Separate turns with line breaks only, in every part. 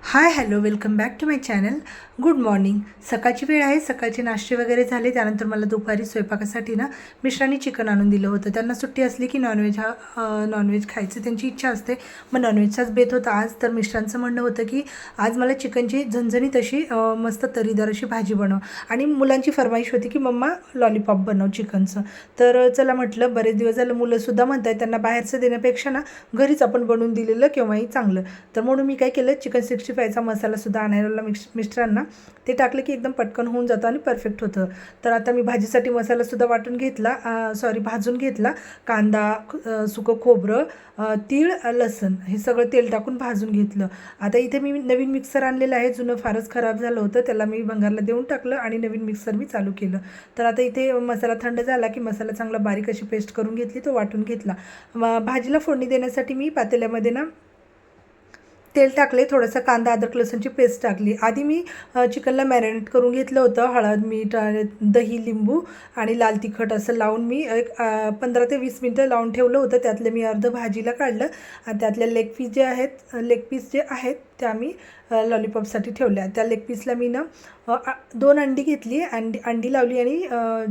High hello welcome back to my channel. Good morning. सकाळची वेळ आहे. सकाळचे नाश्ते वगैरे झाले. त्यानंतर मला दुपारी स्वयंपाकासाठी ना मिश्रांनी चिकन आणून दिलं होतं. त्यांना सुट्टी असली की नॉनव्हेज खायचं त्यांची इच्छा असते. मग नॉनव्हेजचाच बेत होता आज. तर मिश्रांचं म्हणणं होतं की आज मला चिकनची झणझणीत अशी मस्त तरीदार अशी भाजी बनव, आणि मुलांची फरमाईश होती की मम्मा लॉलीपॉप बनव चिकनचं. तर चला म्हटलं, बरेच दिवस झालं मुलंसुद्धा म्हणत आहेत त्यांना बाहेरचं देण्यापेक्षा ना घरीच आपण बनवून दिलेलं केव्हाही चांगलं. तर म्हणून मी काय केलं, चिकन 65चा मसालासुद्धा आणायला मिस्टरांना ते टाकलं की एकदम पटकन होऊन जातं आणि परफेक्ट होतं. तर आता मी भाजीसाठी मसालासुद्धा वाटून घेतला, भाजून घेतला. कांदा, सुकं खोबरं, तीळ, लसण हे सगळं तेल टाकून भाजून घेतलं. आता इथे मी नवीन मिक्सर आणलेलं आहे. जुनं फारच खराब झालं होतं, त्याला मी भंगारला देऊन टाकलं आणि नवीन मिक्सर मी चालू केलं. तर आता इथे मसाला थंड झाला की मसाला चांगला बारीक अशी पेस्ट करून घेतली, तो वाटून घेतला. भाजीला फोडणी देण्यासाठी मी पातेल्यामध्ये ना तेल टाकले, थोडंसं कांदा अद्रक लसूणची पेस्ट टाकली. आधी मी चिकनला मॅरिनेट करून घेतलं होतं. हळद, मीठ, दही, लिंबू आणि लाल तिखट असं लावून मी एक 15 ते 20 मिनटं लावून ठेवलं होतं. त्यातलं मी अर्धं भाजीला काढलं आणि त्यातले लेग पीस जे आहेत त्या मी लॉलीपॉपसाठी ठेवल्या. त्या लेग पीसला मी ना 2 अंडी घेतली, अंडी लावली आणि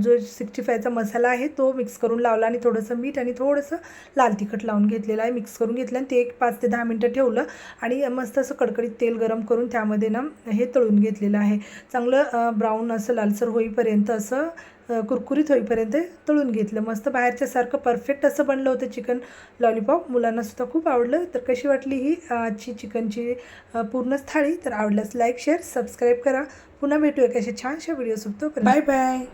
जो 65चा मसाला आहे तो मिक्स करून लावला आणि थोडंसं मीठ आणि थोडंसं लाल तिखट लावून घेतलेलं आहे. मिक्स करून घेतलं आणि ते एक 5 ते 10 मिनटं ठेवलं आणि मस्त असं कडकडीत तेल गरम करून त्यामध्ये ना हे तळून घेतलेलं आहे. चांगलं ब्राऊन असं लालसर होईपर्यंत, असं कुरकुरीत होईपर्यंत तळून घेतलं. मस्त बाहेरच्यासारखं परफेक्ट असं बनलं होतं चिकन लॉलीपॉप. मुलांनासुद्धा खूप आवडलं. तर कशी वाटली ही आजची चिकनची पूर्णच थाळी? तर आवडल्यास लाईक, शेअर, सबस्क्राईब करा. पुन्हा भेटूया एका अशा छानशा व्हिडिओसोबत. Bye bye.